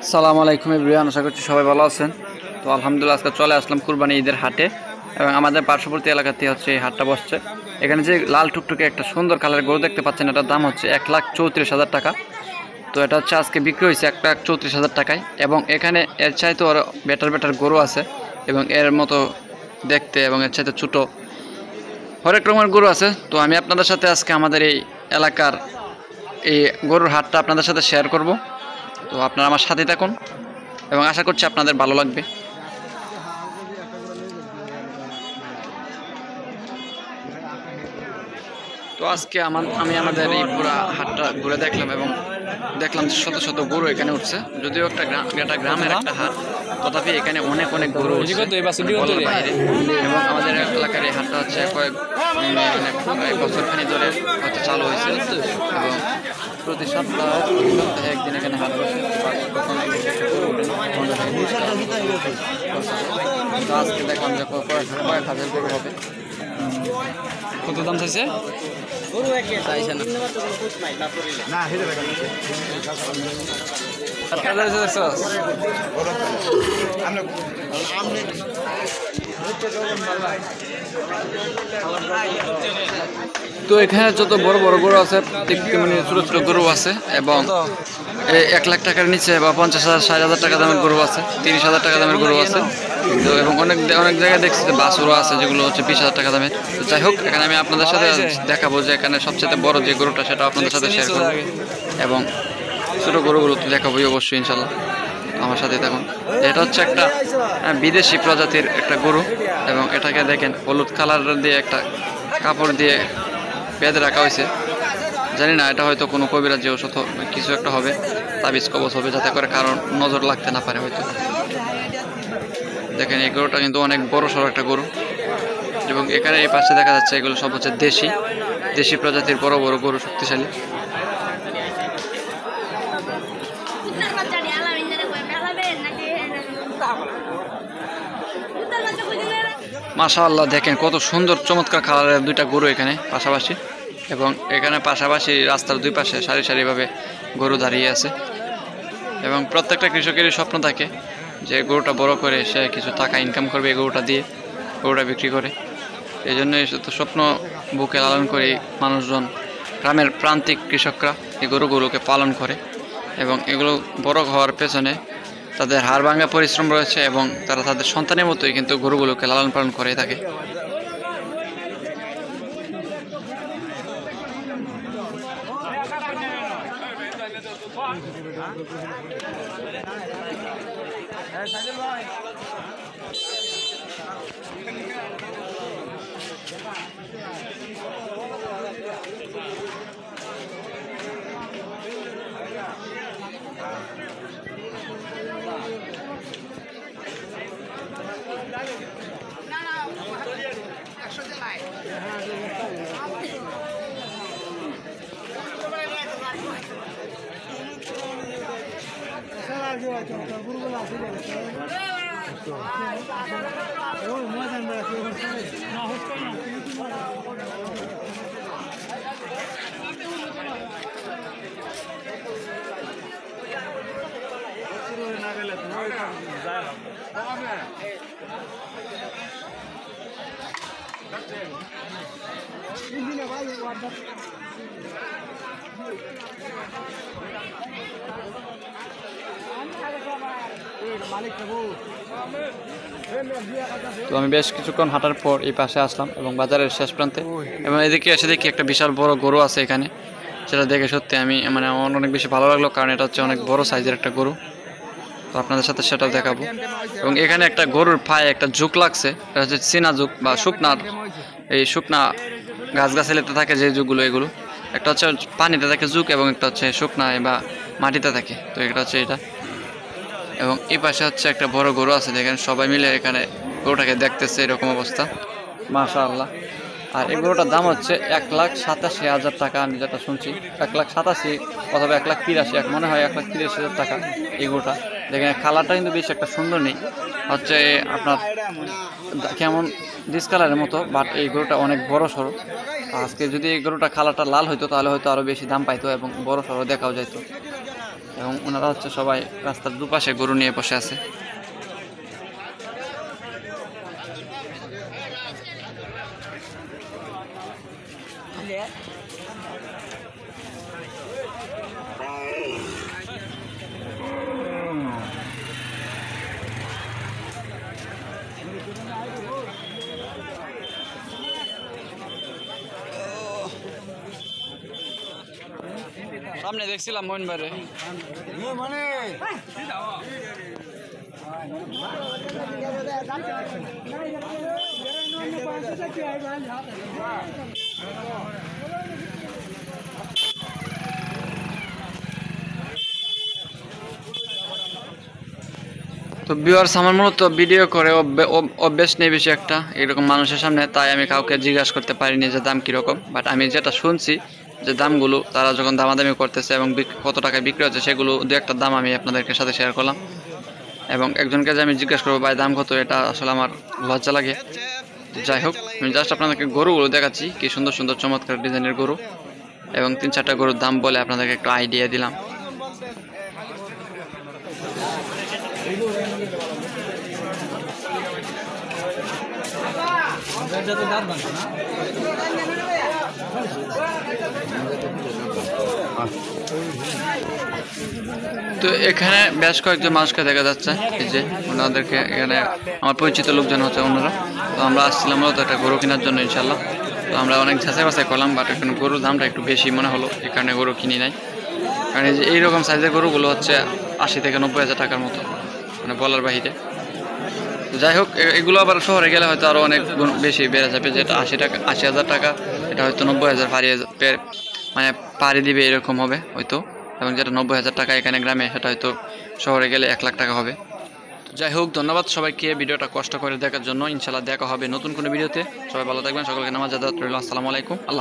আসসালামু আলাইকুম এভরিওয়ান, আশা করছি সবাই ভালো আছেন। তো আলহামদুলিল্লাহ আজকে চলে আসলাম কুরবানি ঈদের হাটে এবং আমাদের পার্শ্ববর্তী এলাকাতে হচ্ছে এই হাটটা বসছে। এখানে যে লাল টুকটুকে একটা সুন্দর কালারের গরু দেখতে পাচ্ছেন, এটার দাম হচ্ছে 1,34,000 টাকা। তো এটা হচ্ছে আজকে বিক্রি হয়েছে 1,34,000 টাকায়। এবং এখানে এর চাইতে আরও বেটার বেটার গরু আছে এবং এর মতো দেখতে এবং এর চাইতে ছোটো হরেক রকমের গরু আছে। তো আমি আপনাদের সাথে আজকে আমাদের এই এলাকার এই গরুর হাটটা আপনাদের সাথে শেয়ার করব। তো আপনারা আমার সাথে থাকুন এবং আশা করছি আপনাদের ভালো লাগবে। তো আজকে আমি আমাদের এই পুরা হাটটা ঘুরে দেখলাম এবং দেখলাম যে শত শত গরু এখানে উঠছে। যদিও একটা গ্রামের একটা হাট, তথাপি এখানে অনেক অনেক গরু উঠছে বলার বাইরে। এবং আমাদের এলাকার এই হাটটা হচ্ছে কয়েক বছরখানি ধরে হয়তো চালু হয়েছে এবং প্রতি সপ্তাহে একদিন এখানে হাট বসে। তো আজকে দেখলাম যে কয়েক হাজার গরু হবে। কত দাম চাইছে? তো এখানে যত বড় বড় গরু আছে তেমনি ছোট ছোট গরু আছে এবং 1,00,000 টাকার নিচে বা 50,000 60,000 টাকা দামের গরু আছে, 30,000 টাকা দামের গরু আছে। তো এবং অনেক জায়গায় দেখছি যে বাছুরও আছে যেগুলো হচ্ছে 20,000 টাকা দামের। তো যাই হোক, এখানে আমি আপনাদের সাথে দেখাবো যে এখানে সবচেয়ে বড় যে গরুটা সেটা আপনাদের সাথে শেয়ার করবো এবং ছোটো গরুগুলো তো দেখাবোই অবশ্যই ইনশাল্লাহ। আমার সাথে থাকুন। এটা হচ্ছে একটা বিদেশি প্রজাতির একটা গরু এবং এটাকে দেখেন হলুদ কালার দিয়ে একটা কাপড় দিয়ে বেঁধে রাখা হয়েছে। জানি না, এটা হয়তো কোনো কবিরাজি ঔষধ কিছু একটা হবে, তাবিজ কবচ হবে, যাতে করে কারণ নজর লাগতে না পারে হয়তো। দেখেন এই গরুটা কিন্তু অনেক বড় সড়ো একটা গরু এবং এখানে এই পাশে দেখা যাচ্ছে এগুলো সব হচ্ছে দেশি প্রজাতির বড় বড় গরু, শক্তিশালী। মাশাআল্লাহ, দেখেন কত সুন্দর চমৎকার কালারের দুইটা গরু এখানে পাশাপাশি। এবং এখানে পাশাপাশি রাস্তার দুই পাশে সারি সারিভাবে গরু দাঁড়িয়ে আছে এবং প্রত্যেকটা কৃষকেরই স্বপ্ন থাকে যে গরুটা বড় করে সে কিছু টাকা ইনকাম করবে এই গরুটা দিয়ে, গরুটা বিক্রি করে। এই জন্যই স্বপ্ন বুকে লালন করে মানুষজন, গ্রামের প্রান্তিক কৃষকরা এই গরুগুলোকে পালন করে এবং এগুলো বড় হওয়ার পেছনে তাদের হাড় ভাঙা পরিশ্রম রয়েছে এবং তারা তাদের সন্তানের মতোই কিন্তু গরুগুলোকে লালন পালন করে থাকে। তো আমি বেশ কিছুক্ষণ হাঁটার পর এই পাশে আসলাম এবং বাজারের শেষ প্রান্তে এবং এদিকে এসে দেখি একটা বিশাল বড় গরু আছে এখানে। সেটা দেখে সত্যি আমি আমার অনেক বেশি ভালো লাগলো, কারণ এটা হচ্ছে অনেক বড় সাইজের একটা গরু। তো আপনাদের সাথে সেটাও দেখাবো। এবং এখানে একটা গরুর পায়ে একটা ঝুঁক লাগছে, এটা হচ্ছে চীনা ঝুঁক বা শুকনা গাছগাছালিতে থাকে যে ঝুঁকগুলো, এগুলো একটা হচ্ছে পানিতে থাকে ঝুঁক এবং একটা হচ্ছে শুকনায় বা মাটিতে থাকে। তো এটা হচ্ছে এটা। এবং এই পাশে হচ্ছে একটা বড় গরু আছে, দেখেন সবাই মিলে এখানে গরুটাকে দেখতেছে, এরকম অবস্থা। মাশাআল্লাহ। আর এই গরুটার দাম হচ্ছে 1,87,000 টাকা, আমি যেটা শুনছি 1,87,000 অথবা 1,83,000, মনে হয় 1,83,000 টাকা এই গরুটা। দেখেন কালারটা কিন্তু বেশ একটা সুন্দর নেই, হচ্ছে আপনার কেমন ডিসকালারের মতো, বাট এই গরুটা অনেক বড় সড়ো। আজকে যদি এই গরুটা কালারটা লাল হইতো তাহলে হয়তো আরও বেশি দাম পাইতো এবং বড় সড়ো দেখাও যাইতো। এবং ওনারা হচ্ছে সবাই রাস্তার দুপাশে গরু নিয়ে বসে আছে। সামনে দেখছিলাম মইন বারে তো ভিউয়ার্স আমার মূলত ভিডিও করে অভ্যেস নেই বেশি একটা এরকম মানুষের সামনে, তাই আমি কাউকে জিজ্ঞাসা করতে পারিনি যে দাম কীরকম। বাট আমি যেটা শুনছি যে দামগুলো তারা যখন দামাদামি করতেছে এবং কত টাকায় বিক্রি হচ্ছে সেগুলো দু একটা দাম আমি আপনাদেরকে সাথে শেয়ার করলাম। এবং একজনকে যে আমি জিজ্ঞাসা করবো ভাই দাম কত, এটা আসলে আমার লজ্জা লাগে। যাই হোক, আমি জাস্ট আপনাদেরকে গরুগুলো দেখাচ্ছি, কি সুন্দর সুন্দর চমৎকার ডিজাইনের গরু, এবং 3-4টা গরুর দাম বলে আপনাদেরকে একটু আইডিয়া দিলাম। তো এখানে বেশ কয়েকজন মানুষকে দেখা যাচ্ছে, এই যে ওনাদেরকে এখানে আমার পরিচিত লোকজন হচ্ছে ওনারা। তো আমরা আসছিলাম মূলত একটা গরু কেনার জন্য ইনশাল্লাহ। তো আমরা অনেক যাচাই বাছাই করলাম, বাট এখানে গরুর দামটা একটু বেশি মনে হলো, এই কারণে গরু কিনি নাই। কারণ এই যে এইরকম সাইজের গরুগুলো হচ্ছে 80 থেকে 90 হাজার টাকার মতো, মানে বলার বাহিরে। যাই হোক, এগুলো আবার শহরে গেলে হয়তো আরও অনেক বেশি বেড়ে যাবে, যেটা 80,000 টাকা এটা হয়তো 90,000 মানে পাড়ি দিবে এরকম হবে হয়তো। এবং যেটা 90,000 টাকা এখানে গ্রামে, সেটা হয়তো শহরে গেলে 1 লাখ টাকা হবে। যাই হোক, ধন্যবাদ সবাইকে ভিডিওটা কষ্ট করে দেখার জন্য। ইনশাল্লাহ দেখা হবে নতুন কোনো ভিডিওতে। সবাই ভালো থাকবেন, সকলকে নামাজ আদাত রইল। আসসালামু আলাইকুম, আল্লাহ।